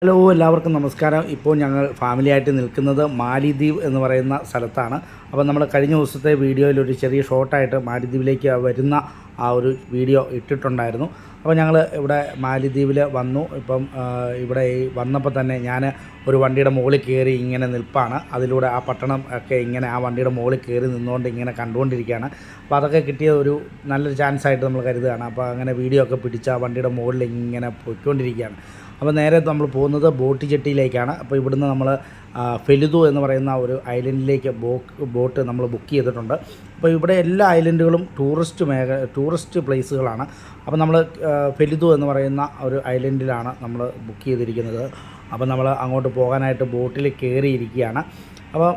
Hello എല്ലാവർക്കും നമസ്കാരം. ഇപ്പോൾ ഞങ്ങൾ ഫാമിലിയായിട്ട് നിൽക്കുന്നത് മാലിദ്വീപ് എന്ന് പറയുന്ന സ്ഥലത്താണ്. അപ്പോൾ നമ്മൾ കഴിഞ്ഞ ദിവസത്തെ വീഡിയോയിൽ ഒരു ചെറിയ ഷോർട്ടായിട്ട് മാലിദ്വീപിലേക്ക് വരുന്ന ആ ഒരു വീഡിയോ ഇട്ടിട്ടുണ്ടായിരുന്നു. അപ്പോൾ ഞങ്ങൾ ഇവിടെ മാലിദ്വീപിൽ വന്നു. ഇപ്പം ഇവിടെ വന്നപ്പോൾ തന്നെ ഞാൻ ഒരു വണ്ടിയുടെ മുകളിൽ കയറി ഇങ്ങനെ നിൽപ്പാണ്. അതിലൂടെ ആ പട്ടണം ഒക്കെ ഇങ്ങനെ ആ വണ്ടിയുടെ മുകളിൽ കയറി നിന്നുകൊണ്ട് ഇങ്ങനെ കണ്ടുകൊണ്ടിരിക്കുകയാണ്. അപ്പോൾ അതൊക്കെ കിട്ടിയ ഒരു നല്ലൊരു ചാൻസായിട്ട് നമ്മൾ കരുതുകയാണ്. അപ്പോൾ അങ്ങനെ വീഡിയോ ഒക്കെ പിടിച്ച് ആ വണ്ടിയുടെ മുകളിൽ ഇങ്ങനെ പോയിക്കൊണ്ടിരിക്കുകയാണ്. അപ്പോൾ നേരെ നമ്മൾ പോകുന്നത് ബോട്ട് ജെട്ടിയിലേക്കാണ്. അപ്പോൾ ഇവിടുന്ന് നമ്മൾ ഫെലുദു എന്ന് പറയുന്ന ഒരു ഐലൻഡിലേക്ക് ബോട്ട് നമ്മൾ ബുക്ക് ചെയ്തിട്ടുണ്ട്. അപ്പോൾ ഇവിടെ എല്ലാ ഐലൻഡുകളും ടൂറിസ്റ്റ് പ്ലേസുകളാണ്. അപ്പോൾ നമ്മൾ ഫെലുദു എന്ന് പറയുന്ന ഒരു ഐലൻഡിലാണ് നമ്മൾ ബുക്ക് ചെയ്തിരിക്കുന്നത്. അപ്പോൾ നമ്മൾ അങ്ങോട്ട് പോകാനായിട്ട് ബോട്ടിൽ കയറിയിരിക്കുകയാണ്. അപ്പോൾ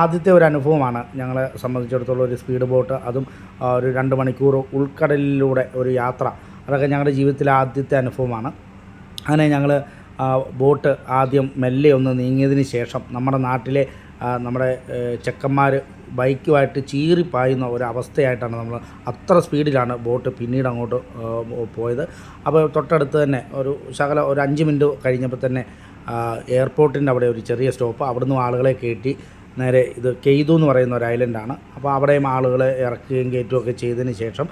ആദ്യത്തെ ഒരു അനുഭവമാണ് ഞങ്ങളെ സംബന്ധിച്ചിടത്തോളം ഒരു സ്പീഡ് ബോട്ട്, അതും ഒരു 2 മണിക്കൂർ ഉൾക്കടലിലൂടെ ഒരു യാത്ര. അതൊക്കെ ഞങ്ങളുടെ ജീവിതത്തിലെ ആദ്യത്തെ അനുഭവമാണ്. അങ്ങനെ ഞങ്ങൾ ബോട്ട് ആദ്യം മെല്ലെ ഒന്ന് നീങ്ങിയതിന് ശേഷം നമ്മുടെ നാട്ടിലെ നമ്മുടെ ചെക്കന്മാർ ബൈക്കുമായിട്ട് ചീറിപ്പായുന്ന ഒരവസ്ഥയായിട്ടാണ് നമ്മൾ അത്ര സ്പീഡിലാണ് ബോട്ട് പിന്നീട് അങ്ങോട്ട് പോയത്. അപ്പോൾ തൊട്ടടുത്ത് തന്നെ ഒരു 5 മിനിറ്റ് കഴിഞ്ഞപ്പോൾ തന്നെ എയർപോർട്ടിൻ്റെ അവിടെ ഒരു ചെറിയ സ്റ്റോപ്പ്, അവിടുന്ന് ആളുകളെ കയറ്റി നേരെ ഇത് കെയ്തു എന്ന് പറയുന്ന ഒരു ഐലൻഡാണ്. അപ്പോൾ അവിടെയും ആളുകളെ ഇറക്കുകയും കയറ്റുകയൊക്കെ ചെയ്തതിന് ശേഷം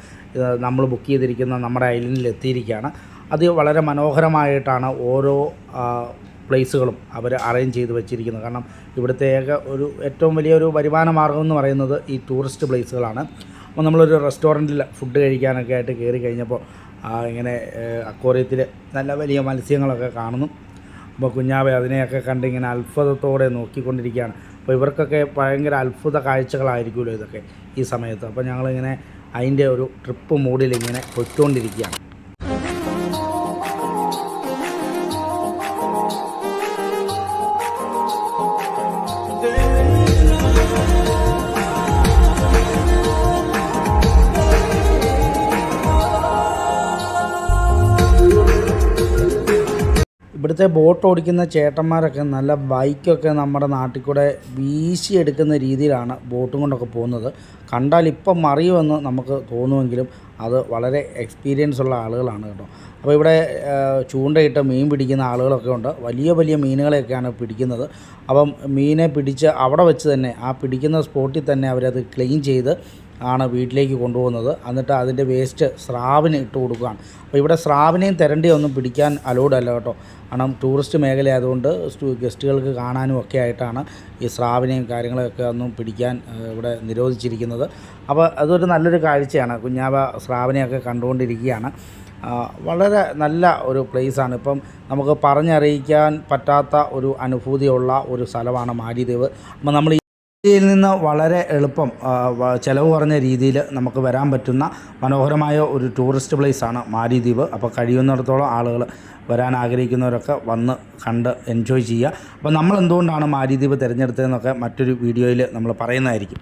നമ്മൾ ബുക്ക് ചെയ്തിരിക്കുന്ന നമ്മുടെ ഐലൻഡിൽ എത്തിയിരിക്കുകയാണ്. അത് വളരെ മനോഹരമായിട്ടാണ് ഓരോ പ്ലേസുകളും അവർ അറേഞ്ച് ചെയ്ത് വെച്ചിരിക്കുന്നത്. കാരണം ഇവിടുത്തെ ഏറ്റവും വലിയൊരു വരുമാന മാർഗ്ഗം എന്ന് പറയുന്നത് ഈ ടൂറിസ്റ്റ് പ്ലേസുകളാണ്. അപ്പോൾ നമ്മളൊരു റെസ്റ്റോറൻറ്റിൽ ഫുഡ് കഴിക്കാനൊക്കെ ആയിട്ട് കയറി കഴിഞ്ഞപ്പോൾ ഇങ്ങനെ അക്വേറിയത്തിൽ നല്ല വലിയ മത്സ്യങ്ങളൊക്കെ കാണുന്നു. അപ്പോൾ കുഞ്ഞാവെ അതിനെയൊക്കെ കണ്ട് ഇങ്ങനെ അത്ഭുതത്തോടെ നോക്കിക്കൊണ്ടിരിക്കുകയാണ്. അപ്പോൾ ഇവർക്കൊക്കെ ഭയങ്കര അത്ഭുത കാഴ്ചകളായിരിക്കുമല്ലോ ഇതൊക്കെ ഈ സമയത്ത്. അപ്പോൾ ഞങ്ങളിങ്ങനെ അതിൻ്റെ ഒരു ട്രിപ്പ് മൂഡിൽ ഇങ്ങനെ പൊയ്ക്കൊണ്ടിരിക്കുകയാണ്. ഇവിടുത്തെ ബോട്ട് ഓടിക്കുന്ന ചേട്ടന്മാരൊക്കെ നല്ല ബൈക്കൊക്കെ നമ്മുടെ നാട്ടിൽ കൂടെ വീശിയെടുക്കുന്ന രീതിയിലാണ് ബോട്ടും കൊണ്ടൊക്കെ പോകുന്നത്. കണ്ടാൽ ഇപ്പം മറിയുമെന്ന് നമുക്ക് തോന്നുമെങ്കിലും അത് വളരെ എക്സ്പീരിയൻസ് ഉള്ള ആളുകളാണ് കേട്ടോ. അപ്പോൾ ഇവിടെ ചൂണ്ടയിട്ട് മീൻ പിടിക്കുന്ന ആളുകളൊക്കെ ഉണ്ട്. വലിയ വലിയ മീനുകളെയൊക്കെയാണ് പിടിക്കുന്നത്. അപ്പം മീനെ പിടിച്ച് അവിടെ വെച്ച് തന്നെ ആ പിടിക്കുന്ന സ്പോട്ടിൽ തന്നെ അവരത് ക്ലീൻ ചെയ്ത് ആണ് വീട്ടിലേക്ക് കൊണ്ടുപോകുന്നത്. എന്നിട്ട് അതിൻ്റെ വേസ്റ്റ് സ്രാവിന് ഇട്ട് കൊടുക്കുകയാണ്. അപ്പോൾ ഇവിടെ സ്രാവിനെയും തെരണ്ടിയൊന്നും പിടിക്കാൻ അലൗഡ് അല്ല കേട്ടോ. കാരണം ടൂറിസ്റ്റ് മേഖല ആയതുകൊണ്ട് ഗസ്റ്റുകൾക്ക് കാണാനും ഒക്കെ ആയിട്ടാണ് ഈ സ്രാവിനെയും കാര്യങ്ങളൊക്കെ ഒന്നും പിടിക്കാൻ ഇവിടെ നിരോധിച്ചിരിക്കുന്നത്. അപ്പോൾ അതൊരു നല്ലൊരു കാഴ്ചയാണ്. കുഞ്ഞാവ സ്രാവിനെയൊക്കെ കണ്ടുകൊണ്ടിരിക്കുകയാണ്. വളരെ നല്ല ഒരു പ്ലേസാണ്. ഇപ്പം നമുക്ക് പറഞ്ഞറിയിക്കാൻ പറ്റാത്ത ഒരു അനുഭൂതിയുള്ള ഒരു സ്ഥലമാണ് മാലിദ്വീപ്. അപ്പോൾ നമ്മൾ ഇന്ത്യയിൽ നിന്ന് വളരെ എളുപ്പം ചിലവ് കുറഞ്ഞ രീതിയിൽ നമുക്ക് വരാൻ പറ്റുന്ന മനോഹരമായ ഒരു ടൂറിസ്റ്റ് പ്ലേസാണ് മാലിദ്വീപ്. അപ്പോൾ കഴിയുന്നിടത്തോളം ആളുകൾ വരാൻ ആഗ്രഹിക്കുന്നവരൊക്കെ വന്ന് കണ്ട് എൻജോയ് ചെയ്യുക. അപ്പോൾ നമ്മൾ എന്തുകൊണ്ടാണ് മാലിദ്വീപ് തിരഞ്ഞെടുത്തതെന്നൊക്കെ മറ്റൊരു വീഡിയോയിൽ നമ്മൾ പറയുന്നതായിരിക്കും.